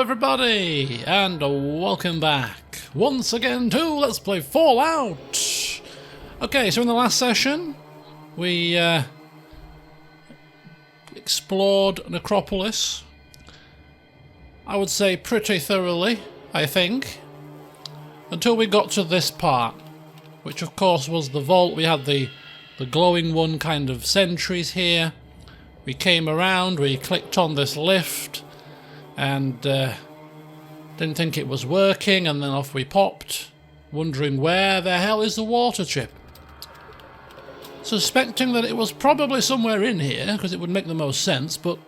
everybody, and welcome back once again to Let's Play Fallout. Okay, so in the last session we explored Necropolis, I would say pretty thoroughly, I think, until we got to this part, which of course was the vault. We had the glowing one kind of sentries here. We came around, we clicked on this lift, and didn't think it was working, and then off we popped, wondering where the hell is the water chip. Suspecting that it was probably somewhere in here, because it would make the most sense, but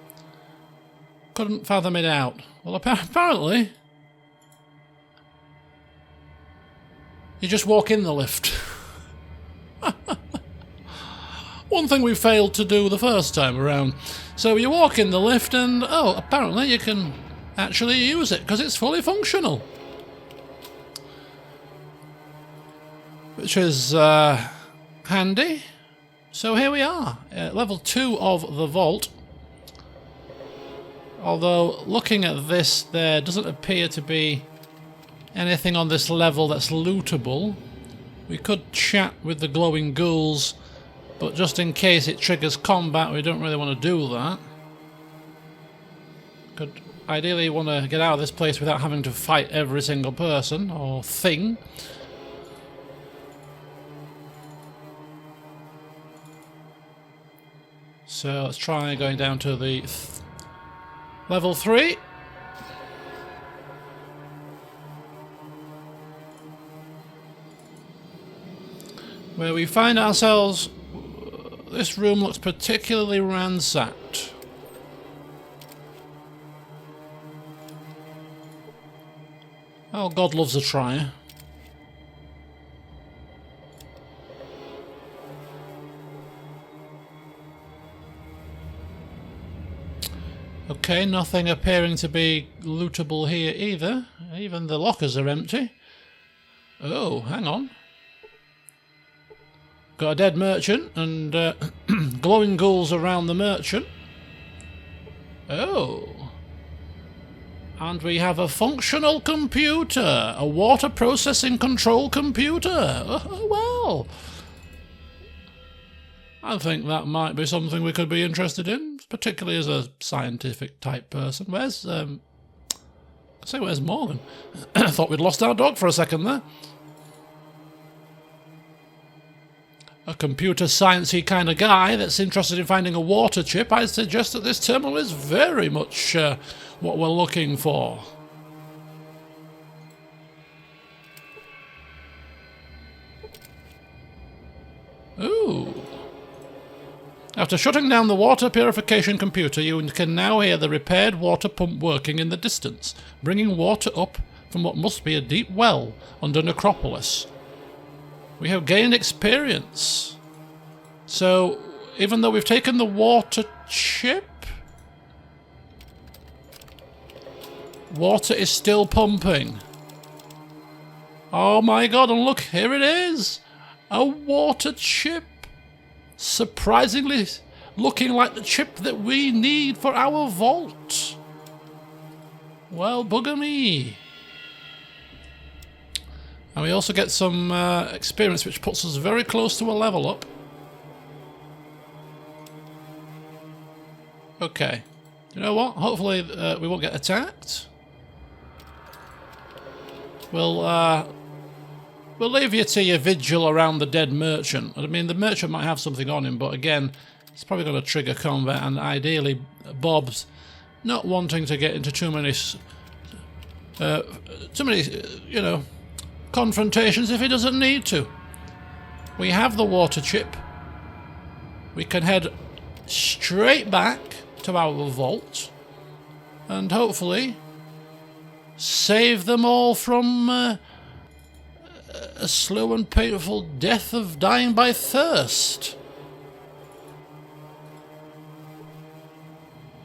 couldn't fathom it out. Well, apparently you just walk in the lift. One thing we failed to do the first time around. So you walk in the lift and, oh, apparently you can actually use it because it's fully functional. Which is handy. So here we are, at level 2 of the vault. Although, looking at this, there doesn't appear to be anything on this level that's lootable. We could chat with the glowing ghouls, but just in case it triggers combat, we don't really want to do that. Could ideally want to get out of this place without having to fight every single person or thing. So let's try going down to the level 3. Where we find ourselves. This room looks particularly ransacked. Oh, God loves a trier. Okay, nothing appearing to be lootable here either. Even the lockers are empty. Oh, hang on. Got a dead merchant and glowing ghouls around the merchant. Oh. And we have a functional computer. A water processing control computer. Oh, well. I think that might be something we could be interested in, particularly as a scientific type person. Where's Morgan? I thought we'd lost our dog for a second there. A computer sciencey kind of guy that's interested in finding a water chip. I'd suggest that this terminal is very much what we're looking for. Ooh. After shutting down the water purification computer, you can now hear the repaired water pump working in the distance, bringing water up from what must be a deep well under Necropolis. We have gained experience. So, even though we've taken the water chip, water is still pumping. Oh my God, and look, here it is! A water chip! Surprisingly looking like the chip that we need for our vault. Well, bugger me. And we also get some experience, which puts us very close to a level up. Okay. You know what? Hopefully we won't get attacked. We'll leave you to your vigil around the dead merchant. I mean, the merchant might have something on him, but again, it's probably going to trigger combat, and ideally Bob's not wanting to get into too many, you know, confrontations if he doesn't need to. We have the water chip. We can head straight back to our vault and hopefully save them all from a slow and painful death of dying by thirst.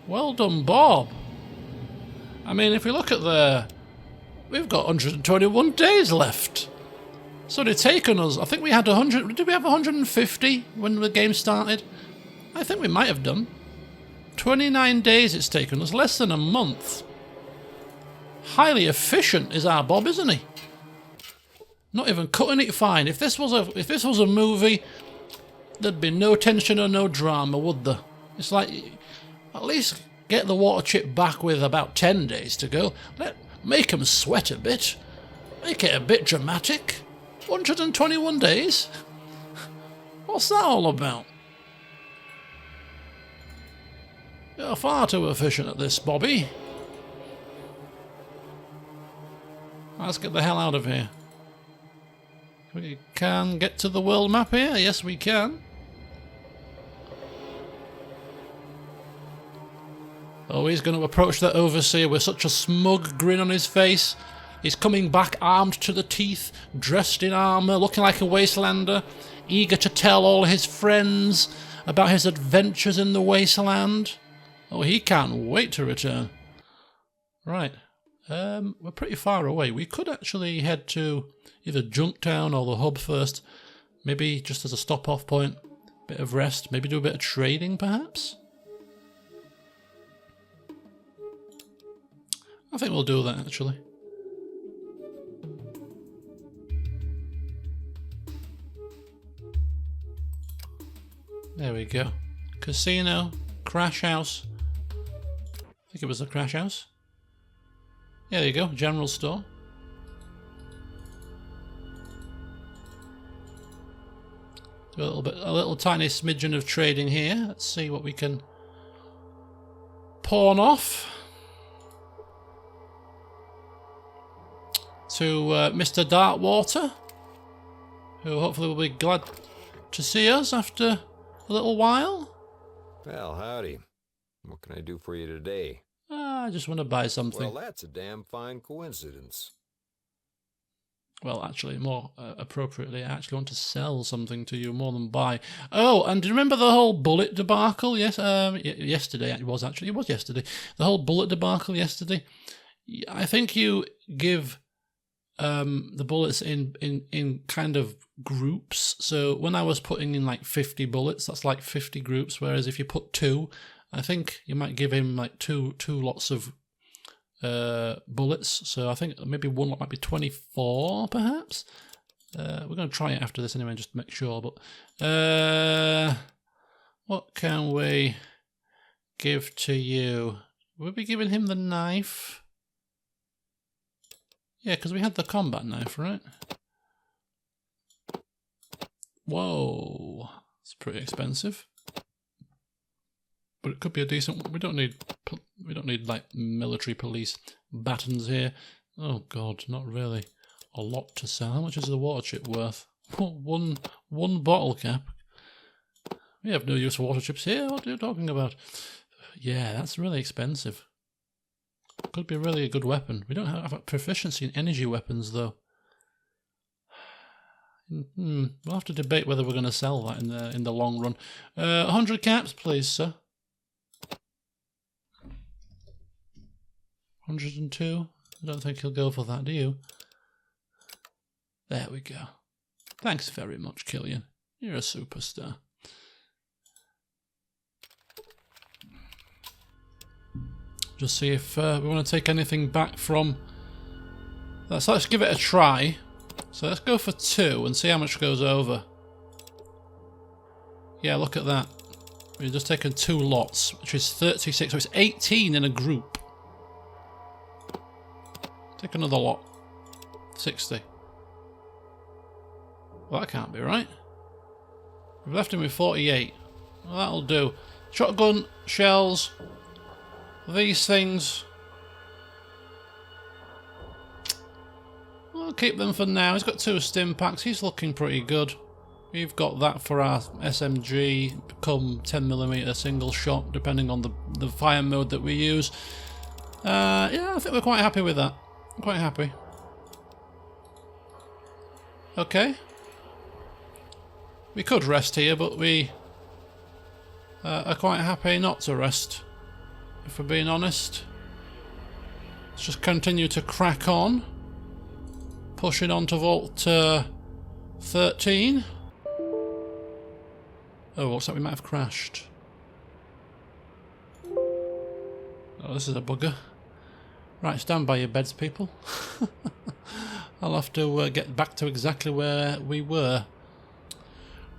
Well done, Bob. I mean, if we look at we've got 121 days left. So it's taken us, I think we had 100, did we have 150 when the game started? I think we might have done. 29 days it's taken us, less than a month. Highly efficient is our Bob, isn't he? Not even cutting it fine. If this was a movie, there'd be no tension or no drama, would there? It's like, at least get the water chip back with about 10 days to go. Make him sweat a bit. Make it a bit dramatic. 121 days? What's that all about? You're far too efficient at this, Bobby. Let's get the hell out of here. We can get to the world map here. Yes, we can. Oh, he's going to approach that overseer with such a smug grin on his face. He's coming back armed to the teeth, dressed in armour, looking like a wastelander, eager to tell all his friends about his adventures in the wasteland. Oh, he can't wait to return. Right. We're pretty far away. We could actually head to either Junktown or the hub first. Maybe just as a stop-off point. Bit of rest. Maybe do a bit of trading, perhaps? I think we'll do that, actually. There we go. Casino. Crash house. I think it was a crash house. Yeah, there you go. General store. Do a little tiny smidgen of trading here. Let's see what we can pawn off to Mr. Darkwater, who hopefully will be glad to see us after a little while. Well, howdy. What can I do for you today? I just want to buy something. Well, that's a damn fine coincidence. Well, actually, more appropriately, I actually want to sell something to you more than buy. Oh, and do you remember the whole bullet debacle? Yes, yesterday it was actually. It was yesterday. The whole bullet debacle yesterday. I think you give the bullets in kind of groups. So when I was putting in like 50 bullets, that's like 50 groups. Whereas if you put 2, I think you might give him like two lots of bullets. So I think maybe one lot might be 24, perhaps. We're going to try it after this anyway, just to make sure. But what can we give to you? We'll be giving him the knife. Yeah, because we had the combat knife, right? Whoa, it's pretty expensive. But it could be a decent one. We don't need like military police batons here. Oh god, not really. A lot to sell. How much is the water chip worth? One bottle cap. We have no use for water chips here. What are you talking about? Yeah, that's really expensive. Could be really a good weapon. We don't have proficiency in energy weapons though. We'll have to debate whether we're going to sell that in the long run. 100 caps, please, sir. 102. I don't think he'll go for that, do you? There we go. Thanks very much, Killian. You're a superstar. Just see if we want to take anything back from... Let's give it a try. So let's go for 2 and see how much goes over. Yeah, look at that. We've just taken 2 lots, which is 36. So it's 18 in a group. Take another lot. 60. Well, that can't be right. We've left him with 48. Well, that'll do. Shotgun, shells, these things. We'll keep them for now. He's got 2 stim packs. He's looking pretty good. We've got that for our SMG. Become 10mm single shot, depending on the fire mode that we use. Yeah, I think we're quite happy with that. Quite happy. Okay. We could rest here, but we are quite happy not to rest, if we're being honest. Let's just continue to crack on. Pushing on to Vault 13. Oh, looks like we might have crashed. Oh, this is a bugger. Right, stand by your beds, people. I'll have to get back to exactly where we were.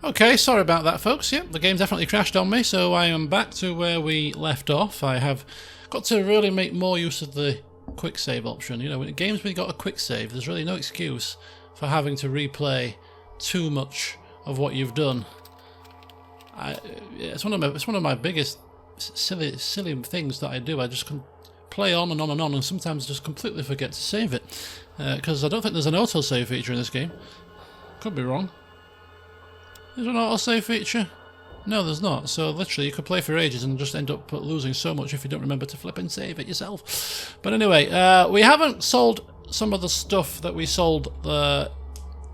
Okay, sorry about that, folks. Yep, the game definitely crashed on me, so I am back to where we left off. I have got to really make more use of the quick save option. You know, in games where you've got a quick save, there's really no excuse for having to replay too much of what you've done. It's one of my biggest silly things that I do. I just can play on and on and on, and sometimes just completely forget to save it, because I don't think there's an autosave feature in this game. Could be wrong. Is there an autosave feature? No, there's not. So literally, you could play for ages and just end up losing so much if you don't remember to flip and save it yourself. But anyway, we haven't sold some of the stuff that we sold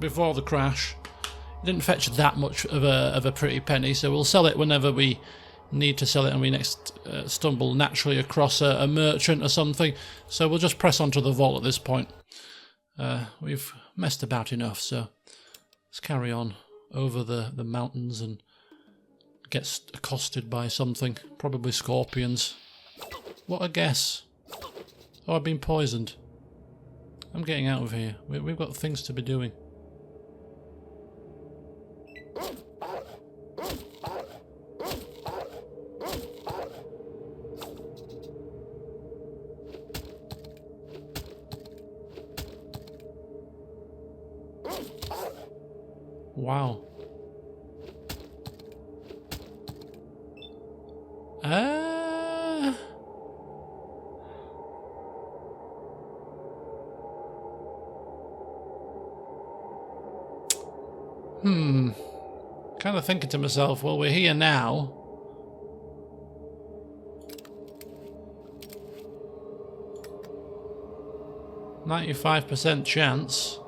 before the crash. It didn't fetch that much of a pretty penny, so we'll sell it whenever we need to sell it and we next stumble naturally across a merchant or something. So we'll just press on to the vault at this point. We've messed about enough, so let's carry on over the mountains and get accosted by something. Probably scorpions. What a guess. Oh, I've been poisoned. I'm getting out of here. We've got things to be doing. Wow. Kind of thinking to myself, well, we're here now. %95 chance.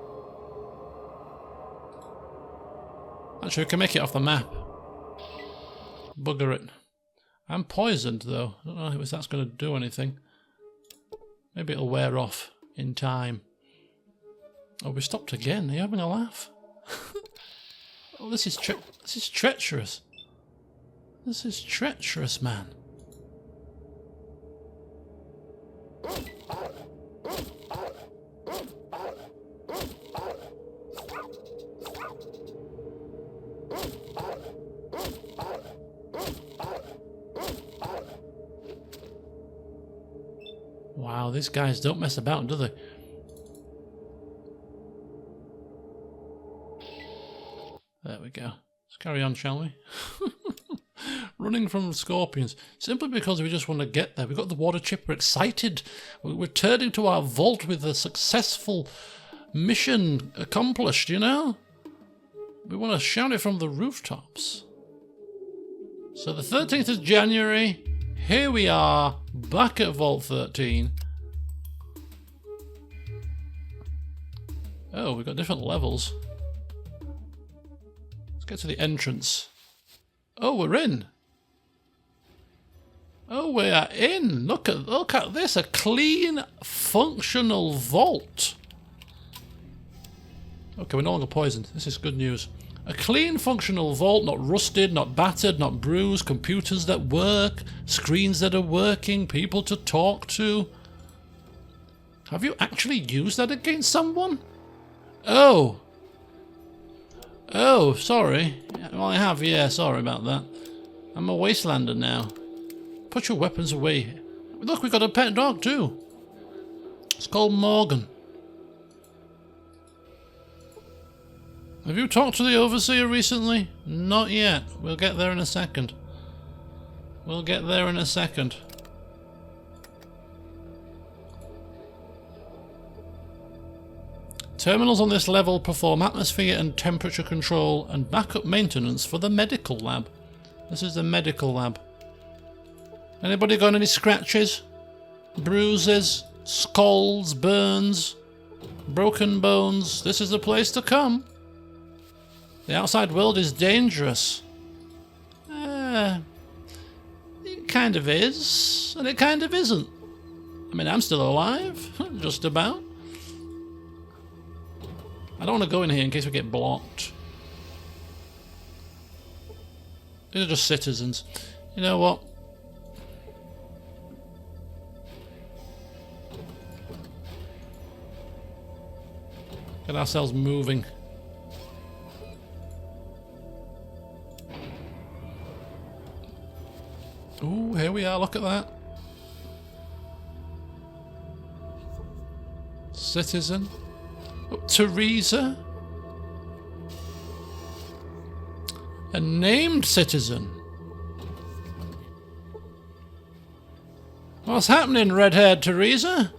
Actually, we can make it off the map. Bugger it. I'm poisoned, though. I don't know if that's going to do anything. Maybe it'll wear off in time. Oh, we stopped again. Are you having a laugh? Oh, this is treacherous. This is treacherous, man. Wow, these guys don't mess about, do they? There we go. Let's carry on, shall we? Running from scorpions. Simply because we just want to get there. We've got the water chip. We're excited. We're returning to our vault with a successful mission accomplished, you know? We want to shout it from the rooftops. So the 13th of January. Here we are, back at Vault 13. Oh, we've got different levels. Let's get to the entrance. Oh, we're in. Oh, we are in. Look at this, a clean, functional vault. Okay, we're no longer poisoned. This is good news. A clean, functional vault, not rusted, not battered, not bruised, computers that work, screens that are working, people to talk to. Have you actually used that against someone? Oh. Oh, sorry. Well, I have, yeah, sorry about that. I'm a wastelander now. Put your weapons away. Look, we've got a pet dog too. It's called Morgan. Have you talked to the Overseer recently? Not yet. We'll get there in a second. We'll get there in a second. Terminals on this level perform atmosphere and temperature control and backup maintenance for the medical lab. This is the medical lab. Anybody got any scratches? Bruises? Scalds? Burns? Broken bones? This is the place to come. The outside world is dangerous. It kind of is, and it kind of isn't. I mean, I'm still alive, just about. I don't want to go in here in case we get blocked. These are just citizens. You know what? Get ourselves moving. Ooh, here we are, look at that. Citizen. Oh, Teresa. A named citizen. What's happening, red-haired Teresa?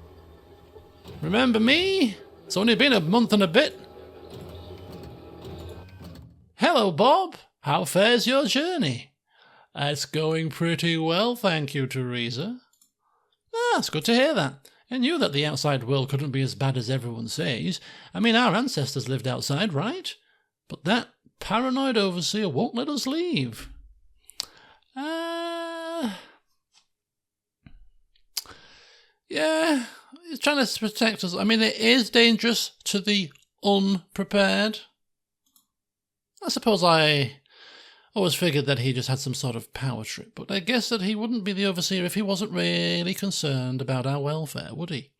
Remember me? It's only been a month and a bit. Hello, Bob. How fares your journey? It's going pretty well, thank you, Teresa. Ah, it's good to hear that. I knew that the outside world couldn't be as bad as everyone says. I mean, our ancestors lived outside, right? But that paranoid overseer won't let us leave. Yeah, he's trying to protect us. I mean, it is dangerous to the unprepared. I suppose I always figured that he just had some sort of power trip, but I guess that he wouldn't be the overseer if he wasn't really concerned about our welfare, would he?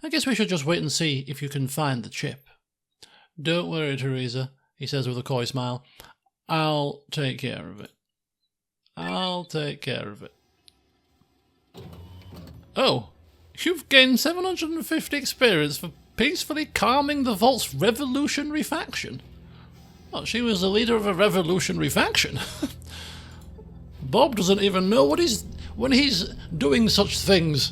I guess we should just wait and see if you can find the chip. Don't worry, Teresa, he says with a coy smile. I'll take care of it. I'll take care of it. Oh, you've gained 750 experience for peacefully calming the Vault's revolutionary faction. Oh, she was the leader of a revolutionary faction. Bob doesn't even know what when he's doing such things.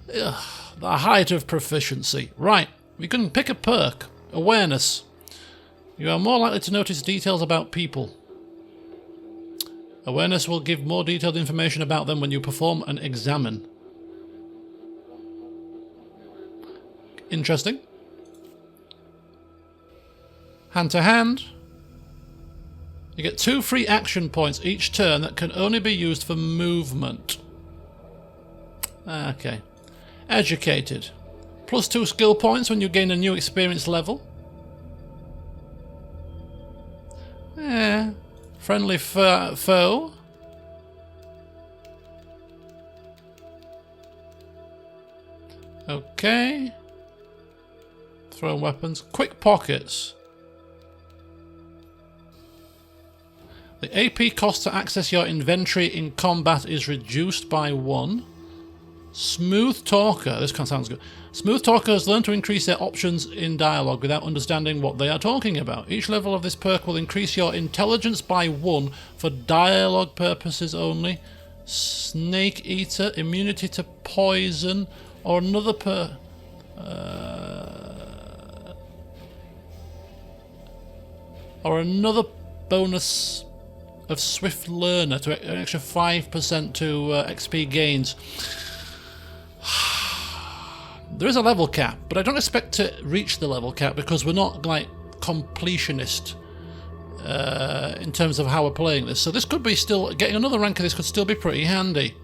The height of proficiency. Right, we can pick a perk. Awareness. You are more likely to notice details about people. Awareness will give more detailed information about them when you perform an examine. Interesting. Hand to hand. You get 2 free action points each turn that can only be used for movement. Okay. Educated. Plus 2 skill points when you gain a new experience level. Friendly foe. Okay. Thrown weapons. Quick pockets. The AP cost to access your inventory in combat is reduced by 1. Smooth Talker. This sounds good. Smooth Talkers learn to increase their options in dialogue without understanding what they are talking about. Each level of this perk will increase your intelligence by 1 for dialogue purposes only. Snake Eater, immunity to poison, or another bonus of Swift Learner to an extra 5% to XP gains. There is a level cap, but I don't expect to reach the level cap because we're not like completionist in terms of how we're playing this. So this could be still getting another rank of this could still be pretty handy.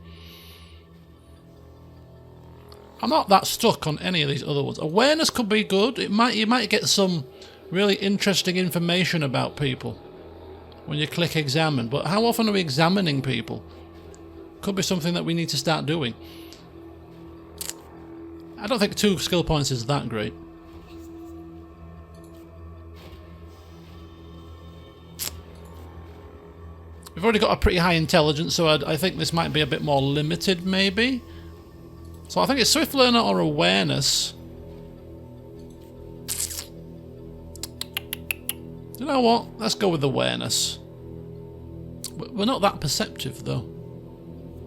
I'm not that stuck on any of these other ones. Awareness could be good. You might get some really interesting information about people when you click examine. But how often are we examining people? Could be something that we need to start doing. I don't think 2 skill points is that great. We've already got a pretty high intelligence, so I think this might be a bit more limited, maybe. So I think it's Swift Learner or Awareness. You know what? Let's go with Awareness. We're not that perceptive, though.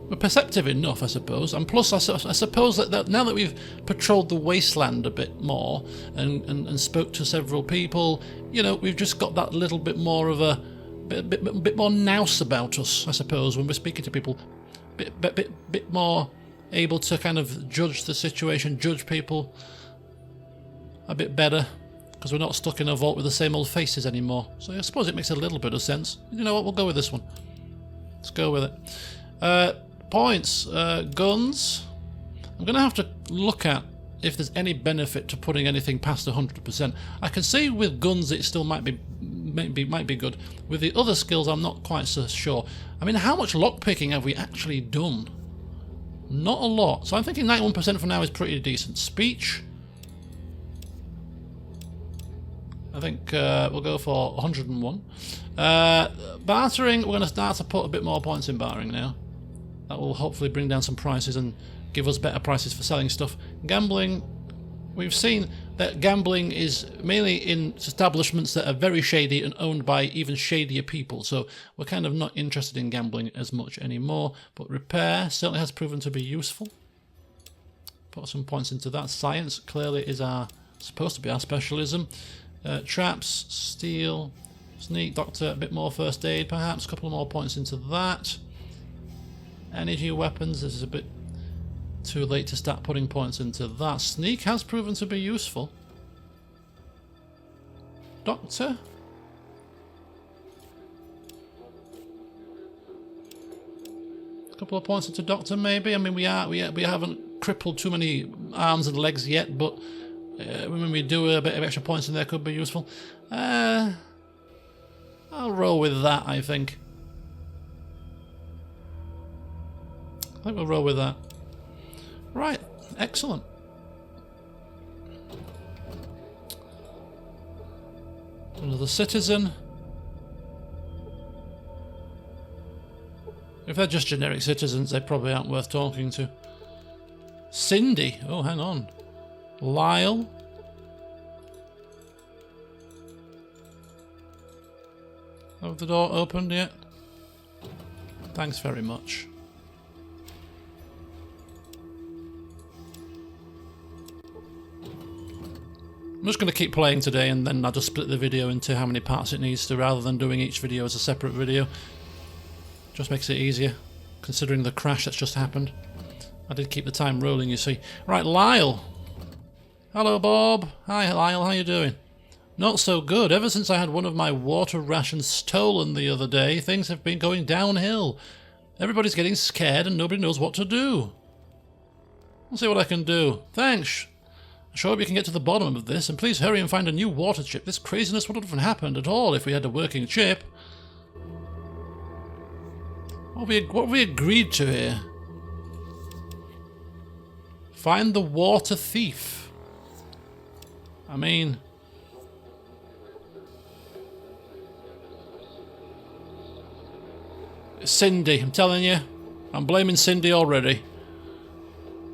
We're perceptive enough, I suppose. And plus, I suppose that now that we've patrolled the wasteland a bit more and spoke to several people, you know, we've just got that little bit more of a bit more nous about us, I suppose, when we're speaking to people. Bit more able to kind of judge the situation, judge people a bit better, because we're not stuck in a vault with the same old faces anymore. So I suppose it makes a little bit of sense. You know what? We'll go with this one. Let's go with it. Points. Guns. I'm going to have to look at if there's any benefit to putting anything past 100%. I can see with guns it still might be good. With the other skills I'm not quite so sure. I mean, how much lockpicking have we actually done? Not a lot. So I'm thinking 91% for now is pretty decent. Speech. I think we'll go for 101. Bartering, we're going to start to put a bit more points in bartering now. That will hopefully bring down some prices and give us better prices for selling stuff. Gambling, we've seen that gambling is mainly in establishments that are very shady and owned by even shadier people, so we're kind of not interested in gambling as much anymore. But repair certainly has proven to be useful. Put some points into that. Science clearly is supposed to be our specialism. Traps, steel, sneak, doctor, a bit more first aid perhaps, a couple more points into that. Energy weapons, this is a bit too late to start putting points into that. Sneak has proven to be useful. Doctor? A couple of points into doctor maybe. I mean we haven't crippled too many arms and legs yet, but when we do a bit of extra points in there could be useful. I'll roll with that, I think. I think we'll roll with that. Right, excellent. Another citizen. If they're just generic citizens, they probably aren't worth talking to. Cindy. Oh, hang on. Lyle. Have the door opened yet? Thanks very much. I'm just going to keep playing today and then I'll just split the video into how many parts it needs to, rather than doing each video as a separate video. Just makes it easier, considering the crash that's just happened. I did keep the time rolling, you see. Right, Lyle. Hello, Bob. Hi, Lyle, how you doing? Not so good. Ever since I had one of my water rations stolen the other day, things have been going downhill. Everybody's getting scared and nobody knows what to do. I'll see what I can do. Thanks. I sure hope you can get to the bottom of this, and please hurry and find a new water chip. This craziness wouldn't have happened at all if we had a working chip. What have we agreed to here? Find the water thief. I mean... Cindy, I'm telling you. I'm blaming Cindy already.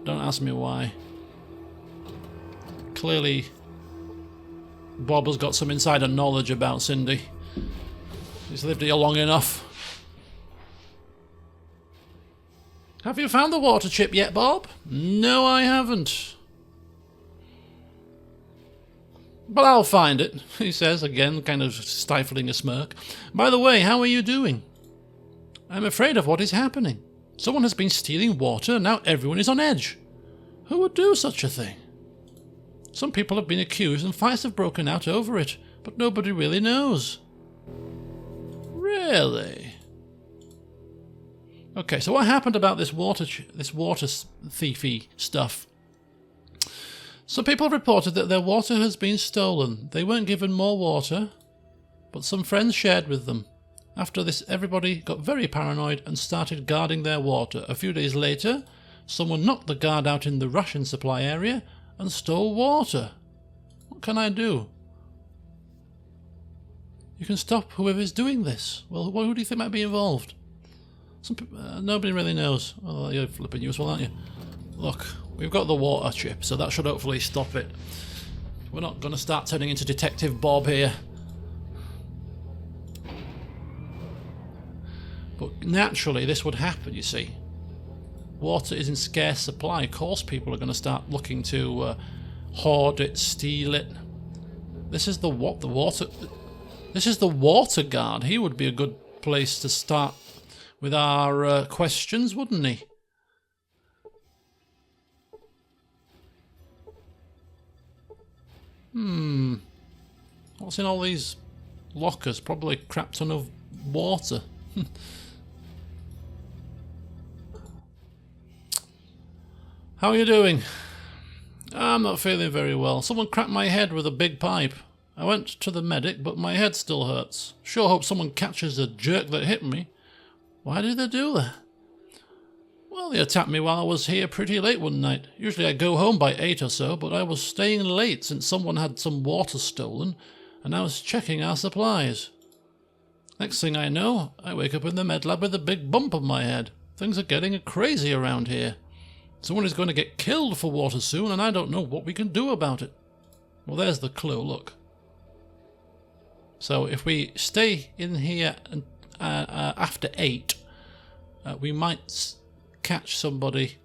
Don't ask me why. Clearly, Bob has got some insider knowledge about Cindy. He's lived here long enough. Have you found the water chip yet, Bob? No, I haven't. But I'll find it, he says, again, kind of stifling a smirk. By the way, how are you doing? I'm afraid of what is happening. Someone has been stealing water, and now everyone is on edge. Who would do such a thing? Some people have been accused and fights have broken out over it, but nobody really knows. Really? Okay, so what happened about this water thiefy stuff? Some people have reported that their water has been stolen. They weren't given more water, but some friends shared with them. After this, everybody got very paranoid and started guarding their water. A few days later, someone knocked the guard out in the ration supply area and stole water. What can I do? You can stop whoever's doing this. Well, who do you think might be involved? Nobody really knows. Oh, you're flipping useful, aren't you? Look, we've got the water chip, so that should hopefully stop it. We're not going to start turning into Detective Bob here. But naturally, this would happen, you see. Water is in scarce supply. Of course people are going to start looking to hoard it, steal it. This is the water... This is the water guard. He would be a good place to start with our questions, wouldn't he? What's in all these lockers? Probably a crap ton of water. How are you doing? I'm not feeling very well. Someone cracked my head with a big pipe. I went to the medic, but my head still hurts. Sure hope someone catches the jerk that hit me. Why did they do that? Well, they attacked me while I was here pretty late one night. Usually I go home by 8 or so, but I was staying late since someone had some water stolen. and I was checking our supplies. Next thing I know, I wake up in the med lab with a big bump on my head. Things are getting crazy around here. Someone is going to get killed for water soon, and I don't know what we can do about it. Well, there's the clue, look. So if we stay in here after 8, we might catch somebody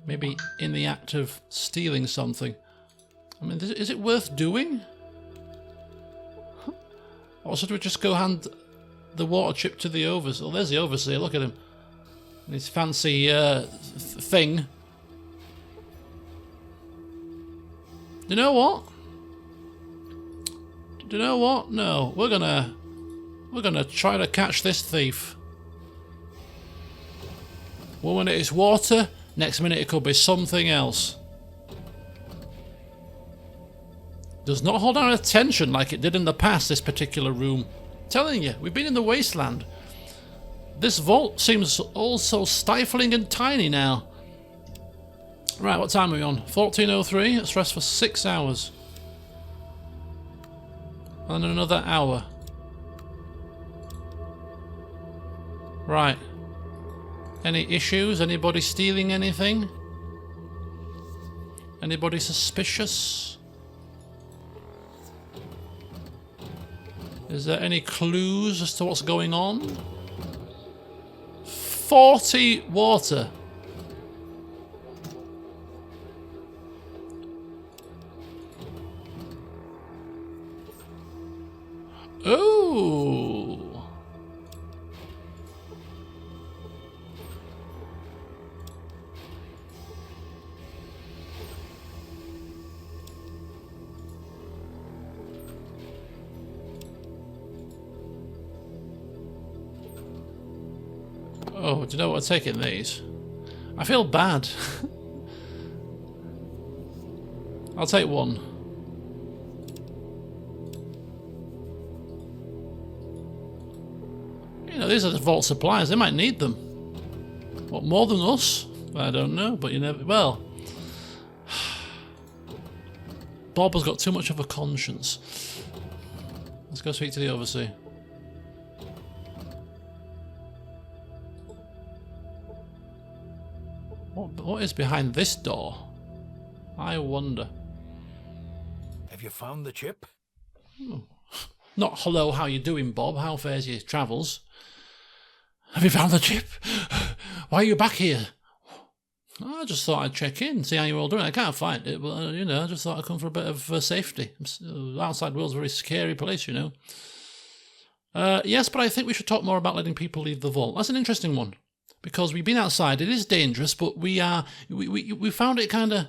maybe in the act of stealing something. I mean, is it worth doing? Or should we just go hand the water chip to the overseer? Oh, there's the overseer, look at him. And his fancy thing. Do you know what? Do you know what? No, we're gonna try to catch this thief. One minute it's water, next minute it could be something else. Does not hold our attention like it did in the past, this particular room. I'm telling you, we've been in the wasteland. This vault seems all so stifling and tiny now. Right, what time are we on? 14:03. Let's rest for 6 hours. And another hour. Right. Any issues? Anybody stealing anything? Anybody suspicious? Is there any clues as to what's going on? 40 water. Oh. Oh, do you know what? I'm taking these. I feel bad. I'll take one. You know, these are the vault supplies. They might need them. What, more than us? I don't know, but you never... Well... Bob has got too much of a conscience. Let's go speak to the overseer. What is behind this door? I wonder. Have you found the chip? Oh. Not hello, how you doing, Bob? How fares your travels? Have you found the chip? Why are you back here? I just thought I'd check in, see how you're all doing. I can't find it, but, you know, I just thought I'd come for a bit of safety. The outside world's a very scary place, you know. Yes, but I think we should talk more about letting people leave the vault. That's an interesting one. Because we've been outside, it is dangerous, but we found it kind of,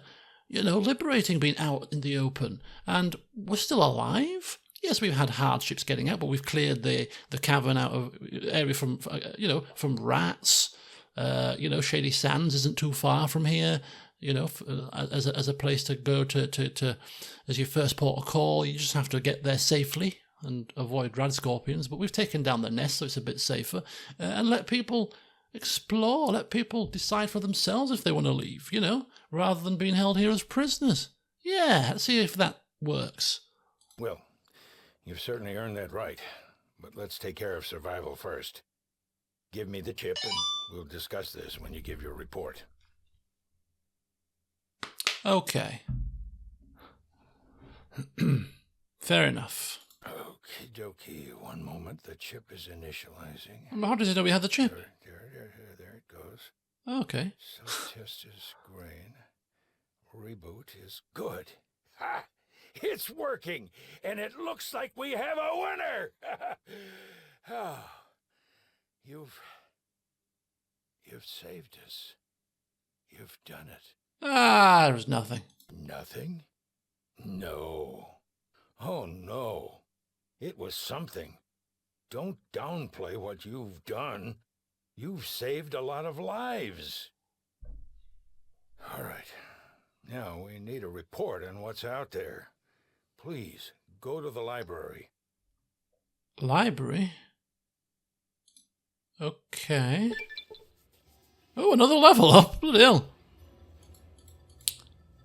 you know, liberating being out in the open. And we're still alive. Yes, we've had hardships getting out, but we've cleared the cavern out of area from, you know, from rats. You know, Shady Sands isn't too far from here. You know, as a place to go to as your first port of call. You just have to get there safely and avoid rad scorpions. But we've taken down the nest, so it's a bit safer, and let people explore, let people decide for themselves if they want to leave, you know, rather than being held here as prisoners. Yeah, let's see if that works. Well, you've certainly earned that right, but let's take care of survival first. Give me the chip and we'll discuss this when you give your report. Okay. Fair enough. Okie dokie, one moment, the chip is initializing. How does it know we had the chip? There it goes. Okay. Self-test is green. Reboot is good. Ha! It's working, and it looks like we have a winner! Oh, you've saved us. You've done it. Ah, there's nothing. Nothing? No. Oh, no. It was something. Don't downplay what you've done. You've saved a lot of lives. All right. Now we need a report on what's out there. Please, go to the library. Library? Okay. Oh, another level up. Bloody hell.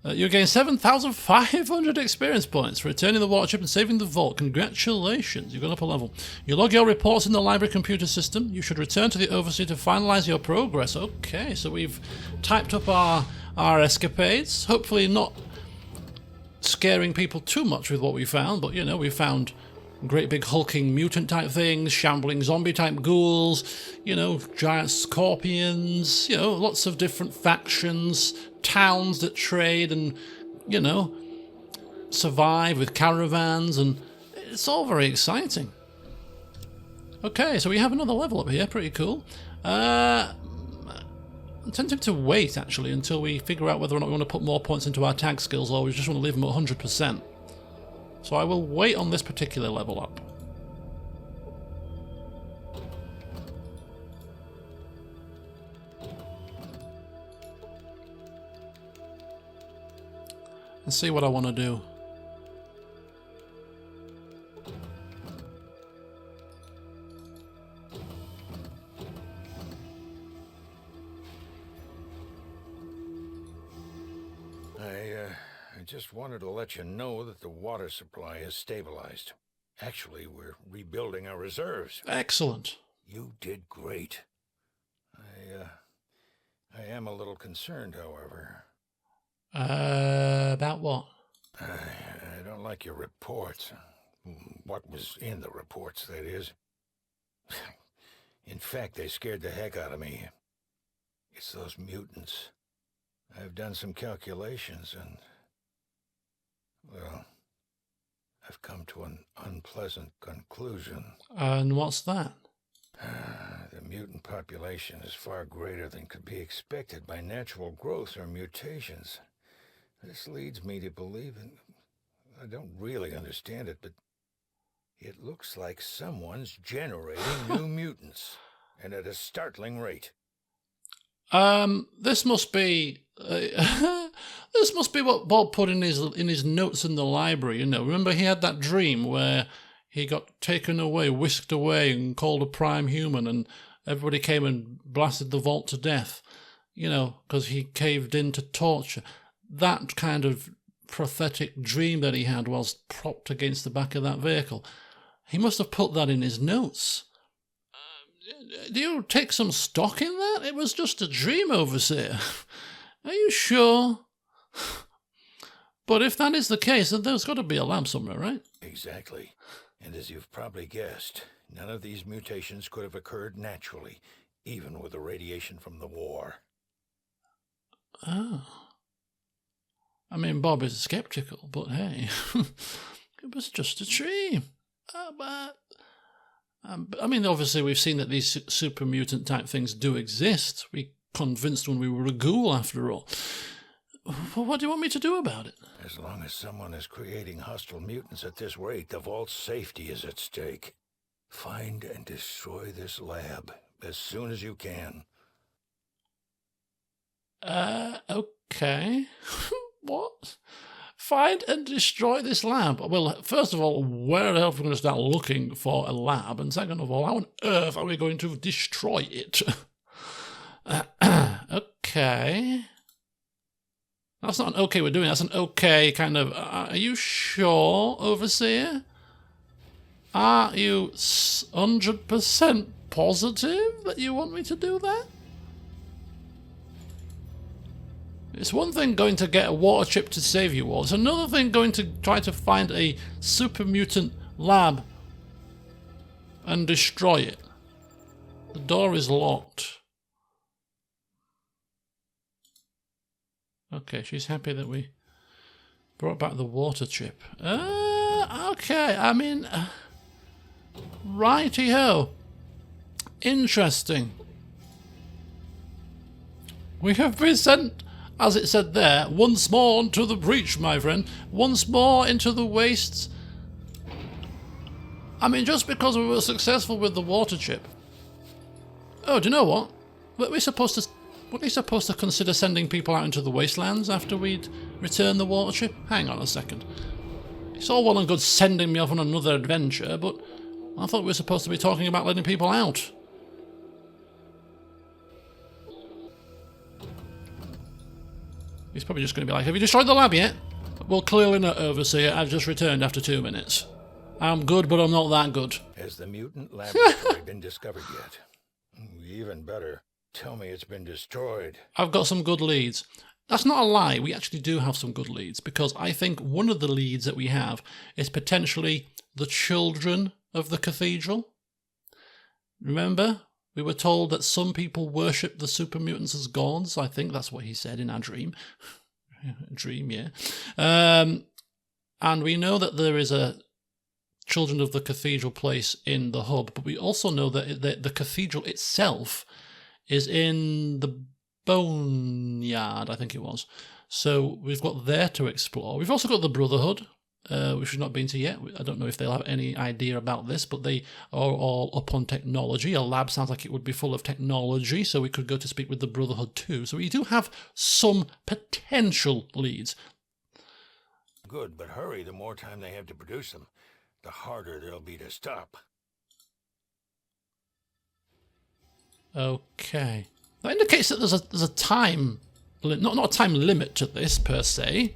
You gain 7,500 experience points for returning the water chip and saving the vault. Congratulations, you've gone up a level. You log your reports in the library computer system. You should return to the overseer to finalise your progress. Okay, so we've typed up our escapades. Hopefully not scaring people too much with what we found, but you know, we found great big hulking mutant type things, shambling zombie type ghouls, you know, giant scorpions, you know, lots of different factions, towns that trade and, you know, survive with caravans, and it's all very exciting. Okay, so we have another level up here, pretty cool. I'm tempted to wait actually until we figure out whether or not we want to put more points into our tag skills or we just want to leave them at 100%. So I will wait on this particular level up. And see what I want to do. I just wanted to let you know that the water supply is stabilized. Actually, we're rebuilding our reserves. Excellent. You did great. I am a little concerned, however. About what? I don't like your reports. What was in the reports, that is. In fact, they scared the heck out of me. It's those mutants. I've done some calculations and... well, I've come to an unpleasant conclusion. And what's that? The mutant population is far greater than could be expected by natural growth or mutations. This leads me to believe, and I don't really understand it, but it looks like someone's generating new mutants, and at a startling rate. This must be this must be what Bob put in his notes in the library. You know, remember he had that dream where he got taken away, whisked away, and called a prime human, and everybody came and blasted the vault to death. You know, because he caved in to torture. That kind of prophetic dream that he had whilst propped against the back of that vehicle. He must have put that in his notes. Do you take some stock in that? It was just a dream, Overseer. Are you sure? But if that is the case, then there's got to be a lab somewhere, right? Exactly. And as you've probably guessed, none of these mutations could have occurred naturally, even with the radiation from the war. Oh. I mean, Bob is skeptical, but hey, it was just a dream. I mean, obviously we've seen that these super mutant type things do exist. We convinced when we were a ghoul, after all. What do you want me to do about it? As long as someone is creating hostile mutants at this rate, the vault's safety is at stake. Find and destroy this lab as soon as you can. Okay. What? Find and destroy this lab? Well, first of all, where the hell are we going to start looking for a lab? And second of all, how on earth are we going to destroy it? Okay. That's not an okay we're doing. That's an okay kind of... are you sure, Overseer? Are you 100% positive that you want me to do that? It's one thing going to get a water chip to save you all. It's another thing going to try to find a super mutant lab and destroy it. The door is locked. Okay, she's happy that we brought back the water chip. Okay, I mean... righty-ho. Interesting. We have been sent... as it said there, once more into the breach, my friend. Once more into the wastes. I mean, just because we were successful with the water chip. Oh, do you know what? Weren't we supposed to consider sending people out into the wastelands after we'd returned the water chip? Hang on a second. It's all well and good sending me off on another adventure, but I thought we were supposed to be talking about letting people out. He's probably just going to be like, have you destroyed the lab yet? Well, clearly not, Overseer. I've just returned after 2 minutes. I'm good, but I'm not that good. Has the mutant laboratory been discovered yet? Even better, tell me it's been destroyed. I've got some good leads. That's not a lie. We actually do have some good leads, because I think one of the leads that we have is potentially the children of the cathedral. Remember? We were told that some people worship the super mutants as gods. I think that's what he said in our dream. Dream, yeah. And we know that there is a Children of the Cathedral place in the hub, but we also know that the cathedral itself is in the Boneyard, I think it was. So we've got there to explore. We've also got the Brotherhood, which we've not been to yet. I don't know if they'll have any idea about this, but they are all up on technology. A lab sounds like it would be full of technology, so we could go to speak with the Brotherhood too. So we do have some potential leads. Good, but hurry. The more time they have to produce them, the harder they'll be to stop. Okay. That indicates that there's a time... Not a time limit to this, per se.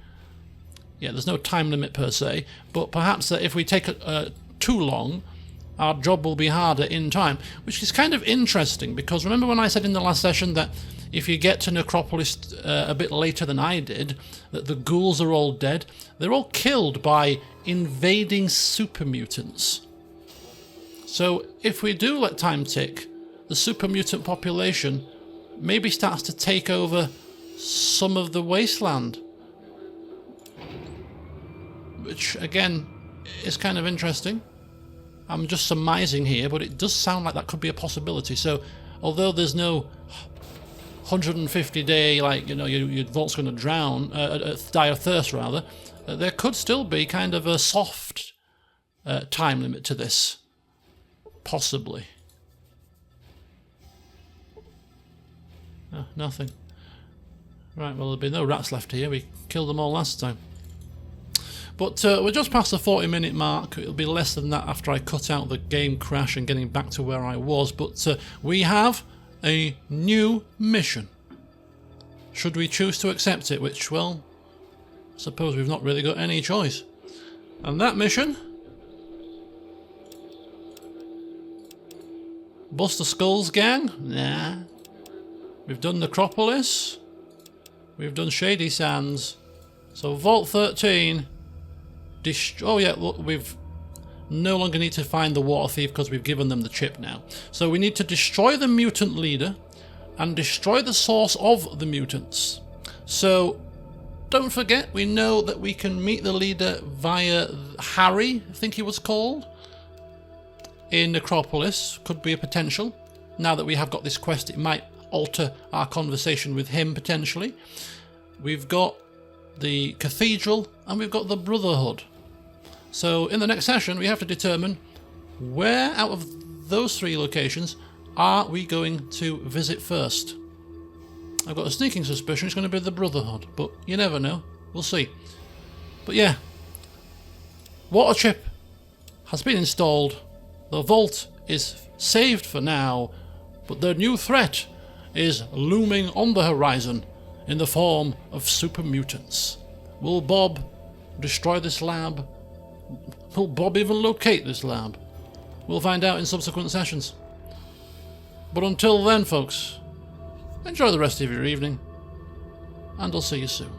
Yeah, there's no time limit per se, but perhaps that if we take too long, our job will be harder in time, which is kind of interesting, because remember when I said in the last session that if you get to Necropolis a bit later than I did, that the ghouls are all dead? They're all killed by invading super mutants. So if we do let time tick, the super mutant population maybe starts to take over some of the wasteland. Which, again, is kind of interesting. I'm just surmising here, but it does sound like that could be a possibility. So, although there's no 150-day, like, you know, your vault's going to drown, die of thirst, rather, there could still be kind of a soft time limit to this. Possibly. Oh, nothing. Right, well, there'll be no rats left here. We killed them all last time. But we're just past the 40-minute mark. It'll be less than that after I cut out the game crash and getting back to where I was. But we have a new mission. Should we choose to accept it, which, well, I suppose we've not really got any choice. And that mission... Bust the Skulls gang? Nah. We've done Necropolis. We've done Shady Sands. So Vault 13... Oh yeah, look, we've no longer need to find the water thief because we've given them the chip now. So we need to destroy the mutant leader and destroy the source of the mutants. So don't forget, we know that we can meet the leader via Harry, I think he was called, in Necropolis. Could be a potential. Now that we have got this quest, it might alter our conversation with him potentially. We've got the Cathedral and we've got the Brotherhood. So in the next session we have to determine where out of those three locations are we going to visit first. I've got a sneaking suspicion it's going to be the Brotherhood, but you never know. We'll see. But yeah, water chip has been installed. The vault is saved for now, but the new threat is looming on the horizon in the form of super mutants. Will Bob destroy this lab? Will Bob even locate this lab? We'll find out in subsequent sessions. But until then, folks, enjoy the rest of your evening, and I'll see you soon.